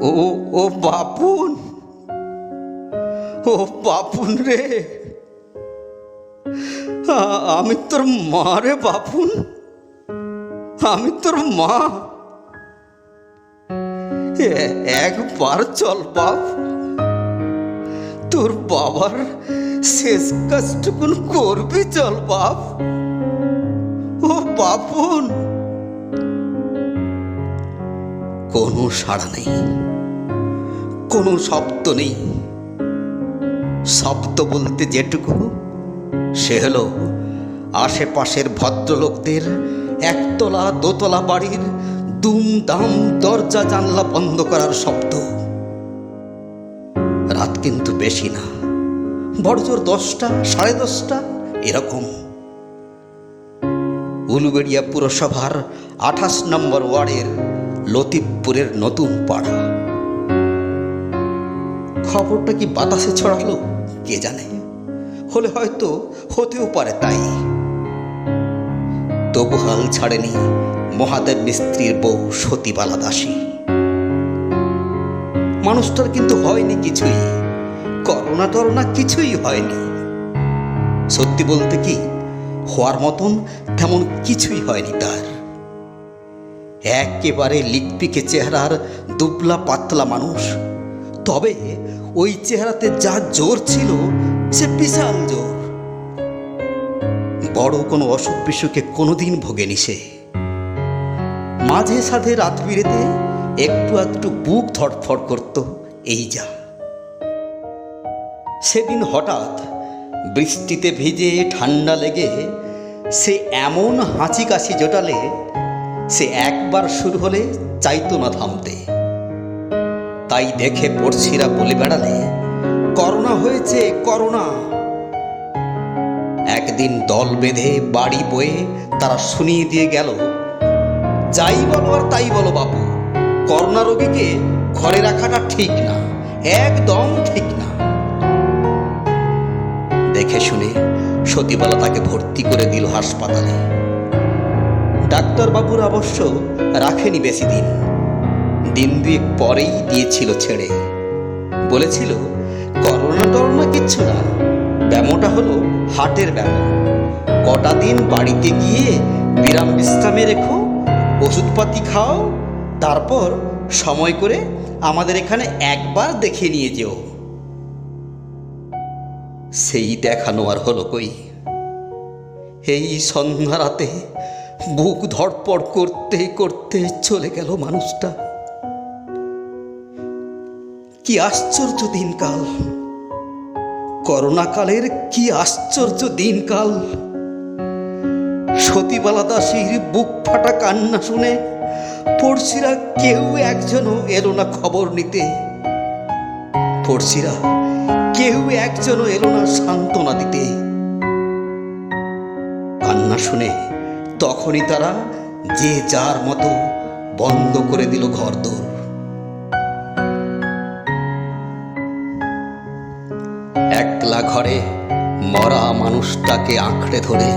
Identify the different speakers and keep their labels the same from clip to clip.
Speaker 1: ও ও বাপুন, ও বাপুন রে, আমি তোর মা রে বাপুন, আমি তোর মা। একবার চল বাপ, তোর বাবার শেষ কাজটুকুন করবি, চল বাপ। ও বাপুন। কোনো সাড়া নেই, কোনো শব্দ নেই। শব্দ বলতে যেটুকু, সে হলো আশেপাশের ভদ্রলোকদের একতলা দোতলা বাড়ির দুমদাম দরজা জানলা বন্ধ করার শব্দ। রাত কিন্তু বেশি না, বড়জোর 10টা, 10:30 এরকম। উলুবেড়িয়া পুরসভার 28 নম্বর ওয়ার্ডের লতিফপুরের নতুন পাড়া। খবরটা কি বাতাসে ছড়ালো কে জানে, হলে হয়তো হতেও পারে তাই। তবু হাল ছাড়েনি মহাদেব মিস্ত্রির বউ সতীবালা দাসী। মানুষটার কিন্তু হয়নি কিছুই, করোনা টরোনা কিছুই হয়নি। সত্যি বলতে কি, হওয়ার মতন তেমন কিছুই হয়নি তার। একেবারে লিকপিকে চেহারার দুবলা পাতলা মানুষ, তবে ওই চেহারাতে যা জোর ছিল সে বিশাল জোর। বড় কোনো অসুখ বিসুখে কোনোদিন ভোগেনি সে। মাঝে সাধে রাত বিরেতে একটু একটু বুক ধড়ফড় করত, এই যা। সেদিন হঠাৎ বৃষ্টিতে ভিজে ঠান্ডা লেগে সে এমন হাঁচি কাশি জোটালে, সে একবার শুরু হলে চাইতো না থামতে। তাই দেখে পড়শিরা বলে বেড়ালে, করোনা হয়েছে, করোনা। একদিন দল বেঁধে বাড়ি বয়ে তারা শুনিয়ে দিয়ে গেল, যাই বলো আর তাই বলো বাপু, করোনা রোগীকে ঘরে রাখাটা ঠিক না, একদম ঠিক না। দেখে শুনে সতীবালা তাকে ভর্তি করে দিল হাসপাতালে। ডাক্তারবাবুর অবশ্য রাখেনি বেশি দিন, দিন 2 পরেই দিয়েছিল ছেড়ে। বলেছিল করোনা টরোনা কিচ্ছু না, ব্যামোটা হলো হার্টের ব্যামো। কটা দিন বাড়িতে গিয়ে বিরাম বিশ্রামে রেখো, ওষুধপাতি খাও, তারপর সময় করে আমাদের এখানে একবার দেখে নিয়ে যেও। সেই দেখানো আর হলো কই। এই সন্ধ্যা রাতে বুক ধড়পড় করতে করতে চলে গেল মানুষটা। কি আশ্চর্য দিনকাল, করোনা কালের কি আশ্চর্য দিনকাল। সতীবালা দাসীর বুক ফাটা কান্না শুনে পড়শিরা কেউ একজনও এলো না খবর নিতে। পড়শিরা কেউ একজনও এলো না সান্ত্বনা দিতে। কান্না শুনে তখনই তারা যে যার মতো বন্ধ করে দিল ঘরদোর। একলা ঘরে মরা মানুষটাকে আঁকড়ে ধরে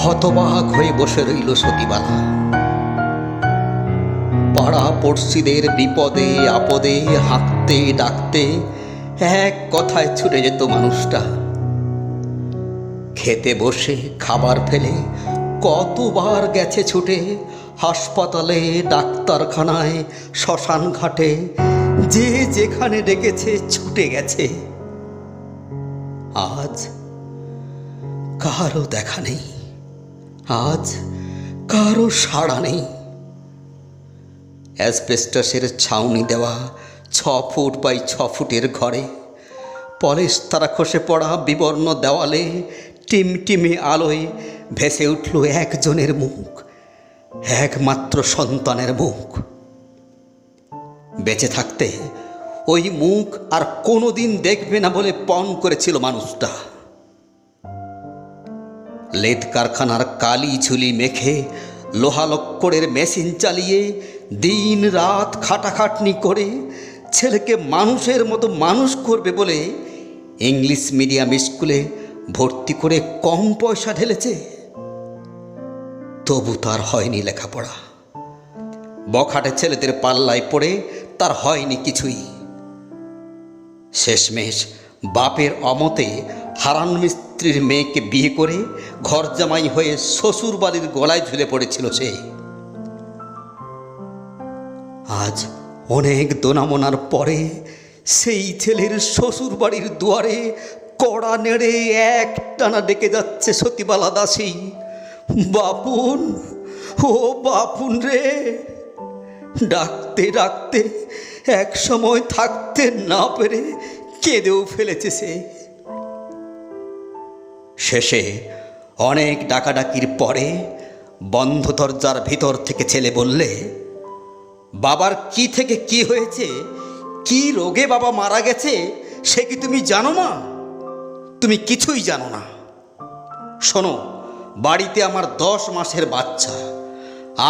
Speaker 1: হতবাক হয়ে বসে রইল সতীবালা। পাড়া পড়শিদের বিপদে আপদে হাঁকতে ডাকতে এক কথায় ছুটে যেত মানুষটা। খেতে বসে খাবার ফেলে কতবার গেছে ছুটে, হাসপাতালে, ডাক্তারখানায়, শ্মশান ঘাটে, যে যেখানে ডেকেছে ছুটে গেছে। আজ কারো দেখা নেই, আজ কারো সাড়া নেই। অ্যাসবেস্টাসের ছাউনি দেওয়া 6 ফুট বাই 6 ফুটের ঘরে, পলেস্তারা খসে পড়া বিবর্ণ দেওয়ালে টিমটিমে আলোয় ভেসে উঠল একজনের মুখ, একমাত্র সন্তানের মুখ। বেঁচে থাকতে ওই মুখ আর কোনোদিন দেখবে না বলে পণ করেছিল মানুষটা। লেদ কারখানার কালি ঝুলি মেখে লোহালক্করের মেশিন চালিয়ে দিন রাত খাটাখাটনি করে ছেলেকে মানুষের মতো মানুষ করবে বলে ইংলিশ মিডিয়াম স্কুলে ভর্তি করে কম পয়সা ঢেলেছে। তবু তার হয়নি লেখাপড়া। বখাটে ছেলেদের পাল্লায় পড়ে তার হয়নি কিছুই। শেষমেশ বাপের অমতে হারান মিস্ত্রির মেয়েকে বিয়ে করে ঘর জামাই হয়ে শ্বশুর বাড়ির গলায় ঝুলে পড়েছিল সে। আজ অনেক দোনামোনার পরে সেই ছেলের শ্বশুর বাড়ির দুয়ারে কড়া নেড়ে এক টানা ডেকে যাচ্ছে সতীবালা দাসী, বাপুন, ও বাপুন রে। ডাকতে ডাকতে এক সময় থাকতে না পেরে কেঁদেও ফেলেছে সে। শেষে অনেক ডাকাডাকির পরে বন্ধ দরজার ভিতর থেকে ছেলে বললে, বাবার কি থেকে কি হয়েছে, কি রোগে বাবা মারা গেছে সে কি তুমি জানো না? তুমি কিছুই জানো না। শোনো, বাড়িতে আমার 10 মাসের বাচ্চা,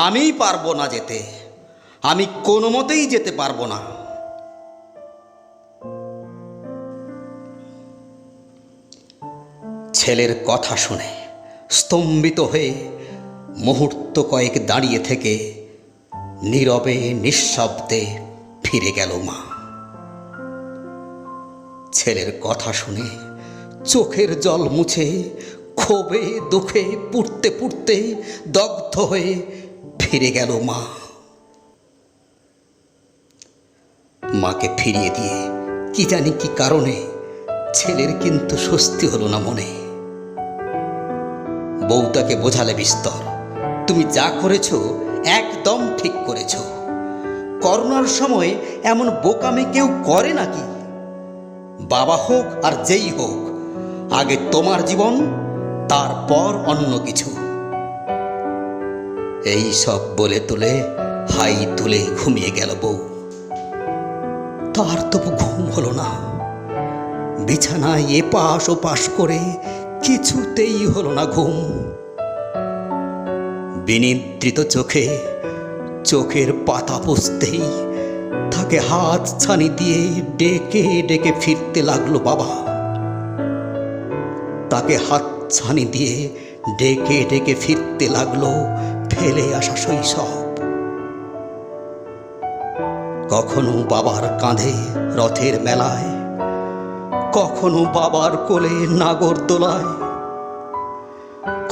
Speaker 1: আমি পারবো না যেতে, আমি কোনো মতেই যেতে পারবো না। ছেলের কথা শুনে স্তম্ভিত হয়ে মুহূর্ত কয়েক দাঁড়িয়ে থেকে নীরবে নিঃশব্দে ফিরে গেল মা। ছেলের কথা শুনে চোখের জল মুছে ক্ষোভে দুঃখে পুড়তে পুড়তে দগ্ধ হয়ে ফিরে গেল মা। মাকে ফিরিয়ে দিয়ে কি জানি কি কারণে ছেলের কিন্তু স্বস্তি হলো না মনে। বউ তাকে বোঝালে বিস্তর, তুমি যা করেছ একদম ঠিক করেছ। করোনার সময় এমন বোকামি কেউ করে নাকি? বাবা হোক আর যেই হোক, আগে তোমার জীবন, তারপর অন্য কিছু। এই সব বলে তুলে হাই তুলে ঘুমিয়ে গেল বউ। তার তবু ঘুম হলো না। বিছানায় এপাশ ওপাশ করে কিছুতেই হলো না ঘুম। বিনিদ্রিত চোখে চোখের পাতা পুছতেই তাকে হাত ছানি দিয়ে ডেকে ডেকে ফিরতে লাগলো বাবা। তাকে হাত ছানি দিয়ে ডেকে ডেকে ফিরতে লাগলো ফেলে আসা শৈশব। কখনো বাবার কাঁধে রথের মেলায়, কখনো বাবার কোলে নাগরদোলায়,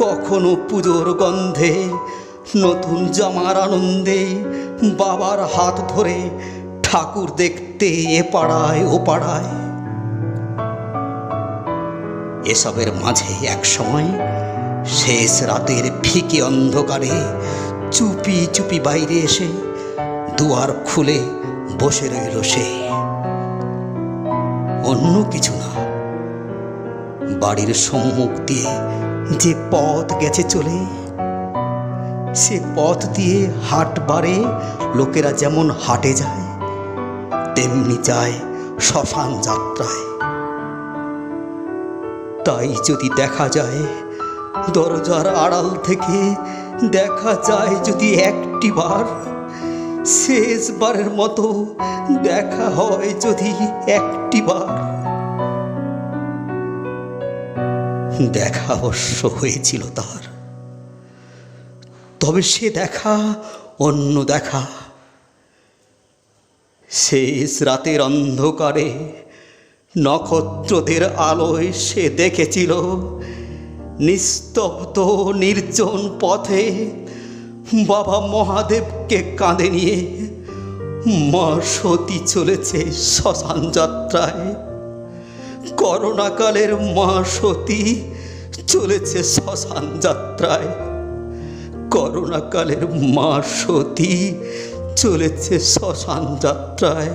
Speaker 1: কখনো পুজোর গন্ধে নতুন জামার আনন্দে বাবার হাত ধরে ঠাকুর দেখতে এ পাড়ায় ও পাড়ায়। এসবের মাঝে এক সময় শেষ রাতের ফিকে অন্ধকারে চুপি চুপি বাইরে এসে দুয়ার খুলে বসে রইল সে। অন্য কিছু না, বাড়ির সম্মুখ দিয়ে যে পথ গেছে চলে, সে পথ দিয়ে হাট বারে লোকেরা যেমন হাটে যায়, তেমনি যায় শ্মশান যাত্রায়। তাই যদি দেখা যায় দরজার আড়াল থেকে, দেখা যায় যদি একটি বার, শেষবারের মতো দেখা হয় যদি একটি বার। দেখা অবশ্য হয়েছিল তার, তবে সে দেখা অন্য দেখা। শেষ রাতের অন্ধকারে নক্ষত্রদের আলোয় সে দেখেছিল নিস্তব্ধ নির্জন পথে বাবা মহাদেবকে কাঁধে নিয়ে মা সতী চলেছে শ্মশান যাত্রায়। করোনাকালের মা সতী চলেছে শ্মশান যাত্রায়। করোনাকালের মা সতী চলেছে শ্মশান যাত্রায়।